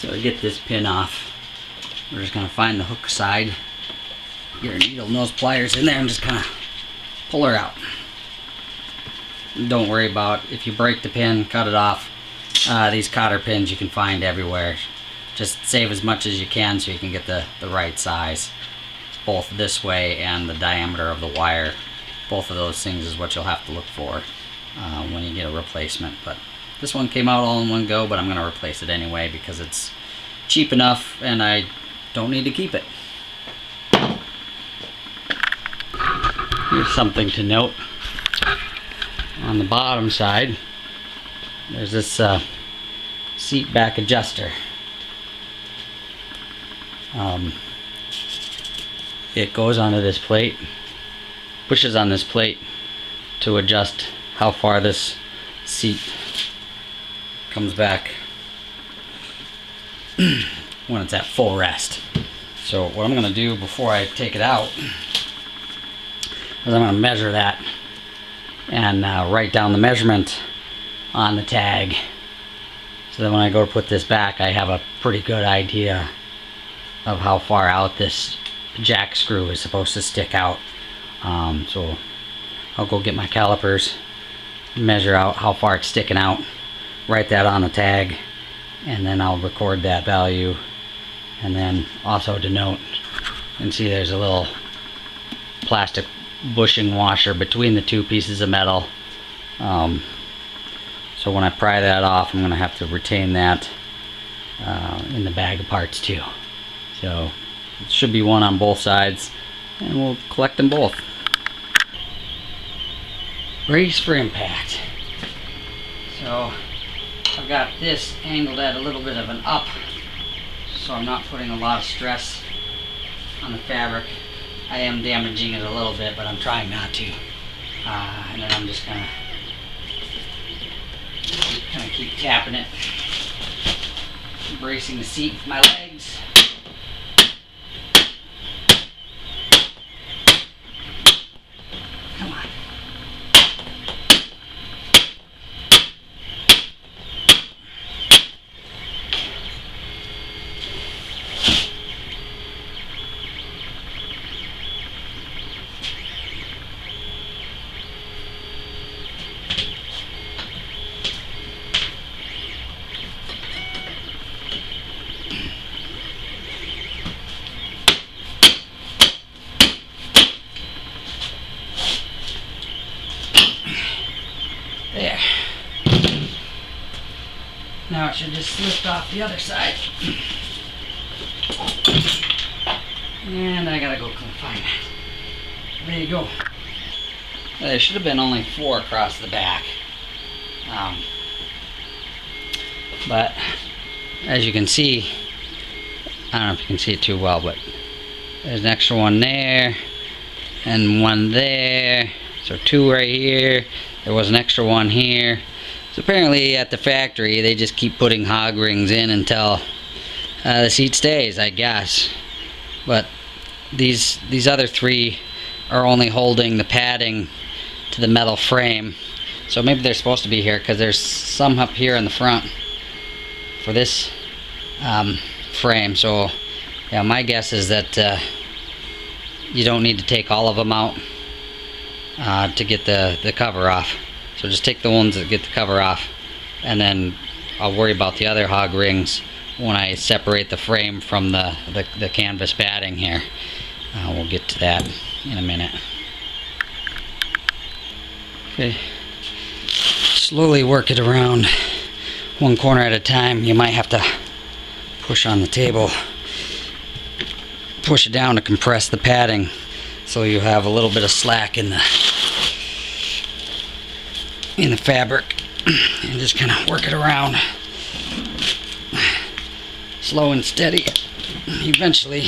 So to get this pin off, we're just going to find the hook side, get our needle nose pliers in there and just kind of pull her out. Don't worry about if you break the pin, cut it off. These cotter pins you can find everywhere. Just save as much as you can so you can get the right size. Both this way and the diameter of the wire. Both of those things is what you'll have to look for when you get a replacement. But this one came out all in one go, but I'm going to replace it anyway because it's cheap enough and I don't need to keep it. Here's something to note. On the bottom side, there's this seat back adjuster. It goes onto this plate, pushes on this plate to adjust how far this seat comes back when it's at full rest. So what I'm going to do before I take it out is I'm going to measure that and write down the measurement on the tag, so that when I go to put this back I have a pretty good idea of how far out this jack screw is supposed to stick out. So I'll go get my calipers, measure out how far it's sticking out, write that on the tag, and then I'll record that value. And then also to note, and see there's a little plastic bushing washer between the two pieces of metal. So when I pry that off, I'm going to have to retain that in the bag of parts too. So it should be one on both sides, and we'll collect them both. Brace for impact. So I've got this angled at a little bit of an up, so I'm not putting a lot of stress on the fabric. I am damaging it a little bit, but I'm trying not to. And then I'm just gonna keep tapping it, bracing the seat with my legs. Come on. There. Now it should just lift off the other side. And I gotta go find it. There you go. There should have been only 4 across the back. But as you can see, I don't know if you can see it too well, but there's an extra one there and one there. So 2 right here. There was an extra one here. So apparently at the factory they just keep putting hog rings in until the seat stays, I guess. But these other 3 are only holding the padding to the metal frame. So maybe they're supposed to be here because there's some up here in the front for this frame. So yeah, my guess is that you don't need to take all of them out to get the cover off. So just take the ones that get the cover off, and then I'll worry about the other hog rings when I separate the frame from the canvas padding here. We'll get to that in a minute. Okay, slowly work it around one corner at a time. You might have to push on the table, push it down to compress the padding so you have a little bit of slack in the fabric, and just kind of work it around slow and steady. Eventually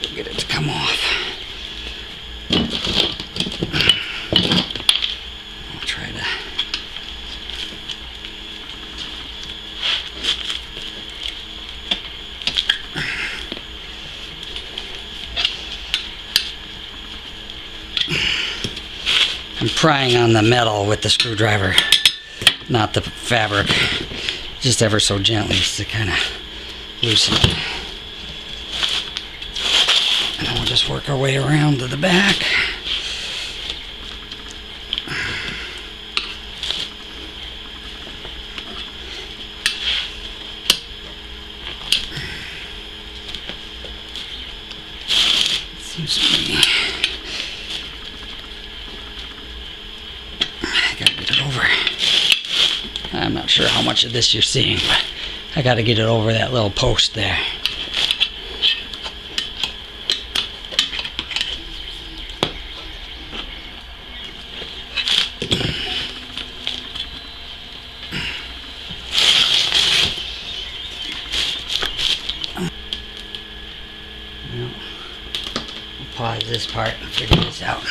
you'll get it to come off. I'll try to I'm prying on the metal with the screwdriver, not the fabric, just ever so gently, just to kind of loosen it. And then we'll just work our way around to the back. Seems to be. I gotta get it over. I'm not sure how much of this you're seeing, but I gotta get it over that little post there. Pause this part and figure this out.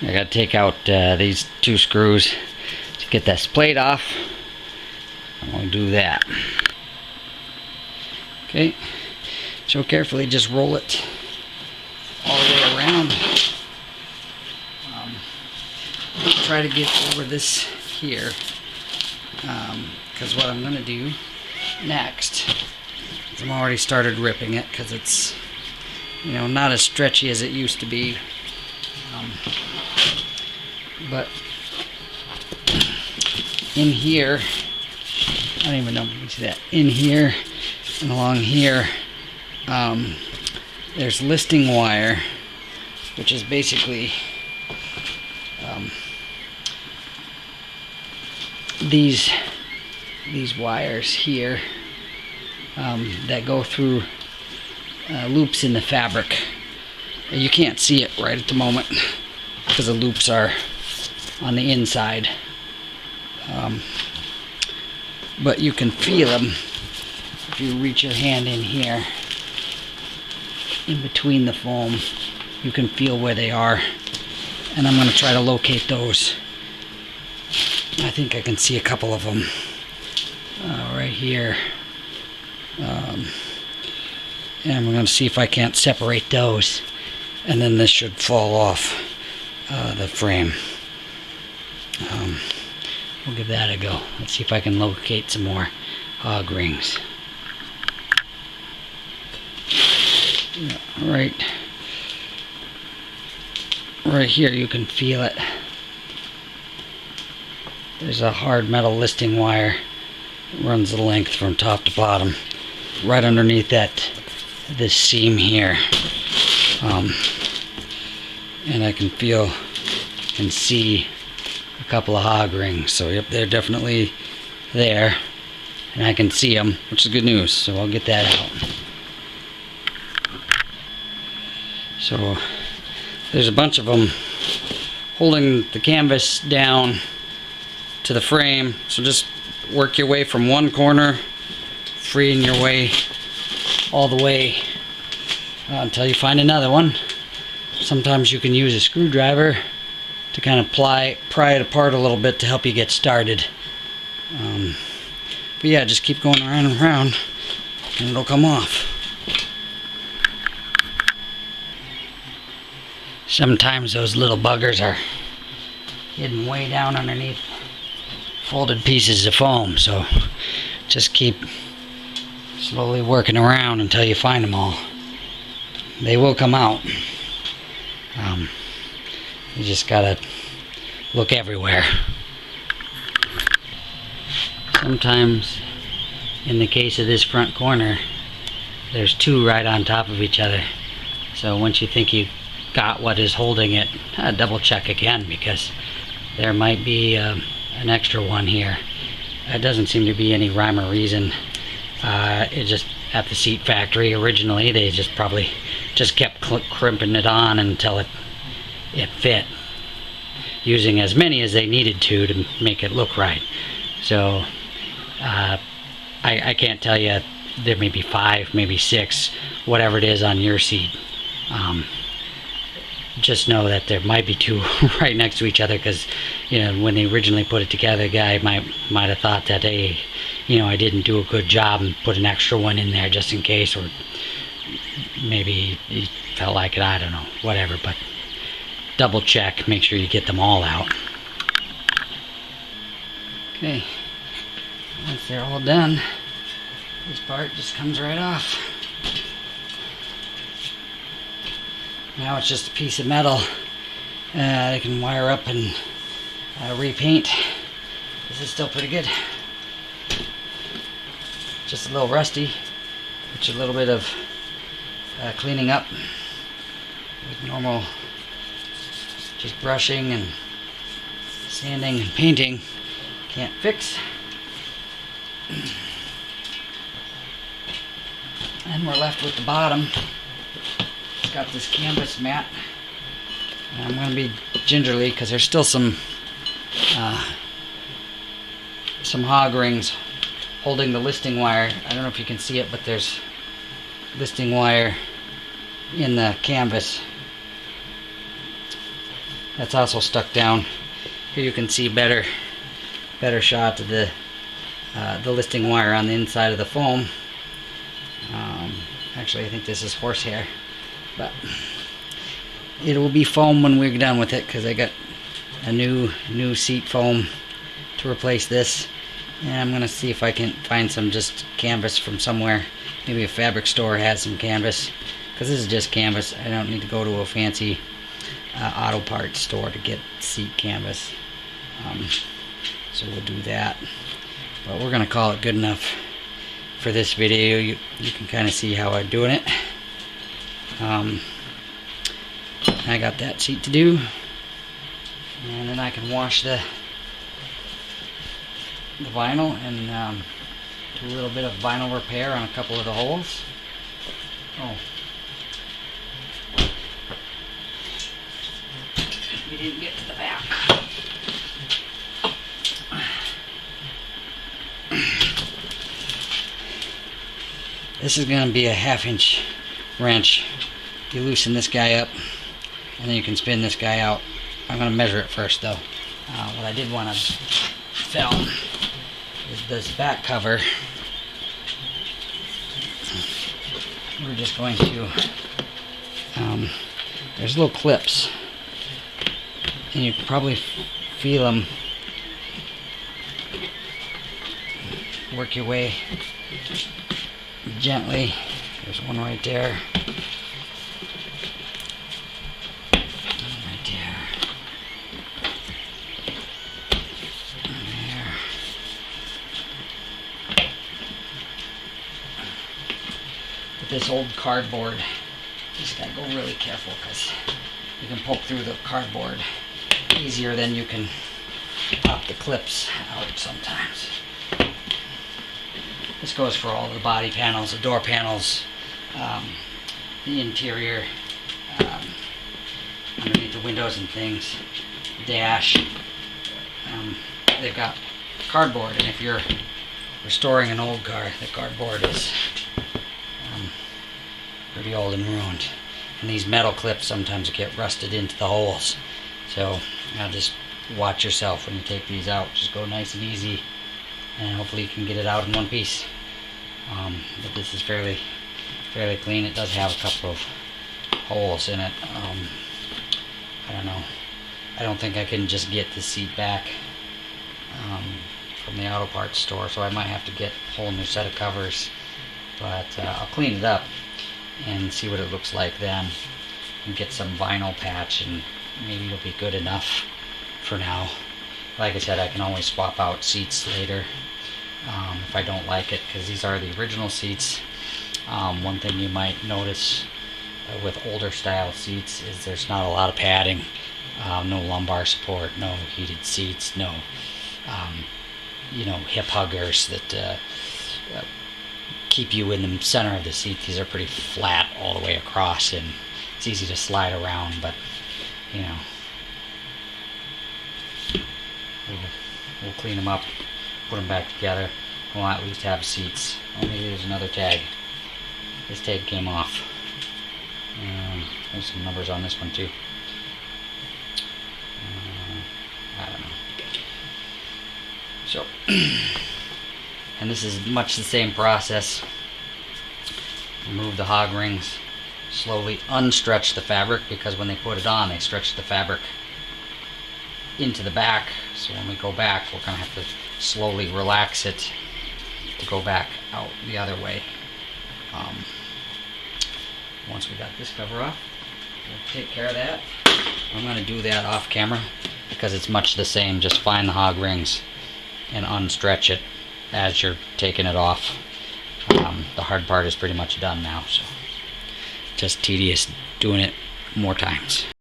I gotta take out these 2 screws to get this plate off. I'm gonna do that. Okay, so carefully just roll it all the way around. Try to get over this here, because what I'm gonna do next is I'm already started ripping it because it's, you know, not as stretchy as it used to be. But in here, I don't even know if you can see that. In here and along here, there's listing wire, which is basically these wires here that go through loops in the fabric. You can't see it right at the moment because the loops are on the inside, but you can feel them if you reach your hand in here in between the foam. You can feel where they are, and I'm going to try to locate those. I think I can see a couple of them right here, and I'm going to see if I can't separate those, and then this should fall off the frame. We'll give that a go. Let's see if I can locate some more hog rings. Yeah, right here you can feel it. There's a hard metal listing wire that runs the length from top to bottom, right underneath this seam here. And I can see a couple of hog rings. So yep, they're definitely there, and I can see them, which is good news. So I'll get that out. So there's a bunch of them holding the canvas down to the frame. So just work your way from one corner, freeing your way all the way until you find another one. Sometimes you can use a screwdriver to kind of pry it apart a little bit to help you get started. But yeah, just keep going around and around and it'll come off. Sometimes those little buggers are hidden way down underneath folded pieces of foam, so just keep slowly working around until you find them all. They will come out. You just gotta look everywhere. Sometimes, in the case of this front corner, there's 2 right on top of each other. So once you think you got what is holding it, double check again, because there might be an extra one here. It doesn't seem to be any rhyme or reason. It just, at the seat factory originally, they just probably just kept crimping it on until it fit, using as many as they needed to make it look right. So I can't tell you, there may be 5, maybe 6, whatever it is on your seat. Just know that there might be 2 right next to each other, because, you know, when they originally put it together, the guy might have thought that, hey, you know, I didn't do a good job and put an extra one in there just in case, or maybe he felt like it, I don't know, whatever. But double check, make sure you get them all out. Okay, Once they're all done, this part just comes right off. Now it's just a piece of metal I can wire up and repaint. This is still pretty good. Just a little rusty, which a little bit of cleaning up with normal just brushing and sanding and painting can't fix. And we're left with the bottom. It's got this canvas mat. And I'm going to be gingerly because there's still some hog rings holding the listing wire. I don't know if you can see it, but there's listing wire in the canvas. That's also stuck down. Here you can see better shot of the listing wire on the inside of the foam. Actually, I think this is horsehair, but it will be foam when we're done with it because I got a new seat foam to replace this, and I'm gonna see if I can find some just canvas from somewhere. Maybe a fabric store has some canvas, because this is just canvas. I don't need to go to a fancy auto parts store to get seat canvas. So we'll do that, but we're gonna call it good enough for this video. You can kind of see how I'm doing it. I got that seat to do, and then I can wash the vinyl and do a little bit of vinyl repair on a couple of the holes. Oh, we didn't get to the back. This is going to be a 1/2-inch wrench. You loosen this guy up, and then you can spin this guy out. I'm going to measure it first, though. What I did want to film is this back cover. We're just going to, there's little clips, and you can probably feel them. Work your way gently. There's one right there. Right there. There. With this old cardboard, you just gotta go really careful because you can poke through the cardboard easier than you can pop the clips out sometimes. This goes for all the body panels, the door panels, the interior, underneath the windows and things, dash. They've got cardboard, and if you're restoring an old car, the cardboard is pretty old and ruined. And these metal clips sometimes get rusted into the holes. So just watch yourself when you take these out. Just go nice and easy, and hopefully you can get it out in one piece. But this is fairly clean. It does have a couple of holes in it. I don't know. I don't think I can just get the seat back from the auto parts store, so I might have to get a whole new set of covers. But I'll clean it up and see what it looks like then, and get some vinyl patch, and maybe it'll be good enough for now. Like I said, I can always swap out seats later if I don't like it, because these are the original seats. One thing you might notice with older style seats is there's not a lot of padding, no lumbar support, no heated seats, no hip huggers that keep you in the center of the seat. These are pretty flat all the way across, and it's easy to slide around, but we'll clean them up, put them back together. We'll at least have seats. Oh, maybe there's another tag. This tag came off. There's some numbers on this one too. I don't know. So, and this is much the same process. Remove the hog rings. Slowly unstretch the fabric, because when they put it on, they stretch the fabric into the back. So when we go back, we're going to have to slowly relax it to go back out the other way. Once we got this cover off, we'll take care of that. I'm going to do that off camera because it's much the same. Just find the hog rings and unstretch it as you're taking it off. The hard part is pretty much done now, so just tedious doing it more times.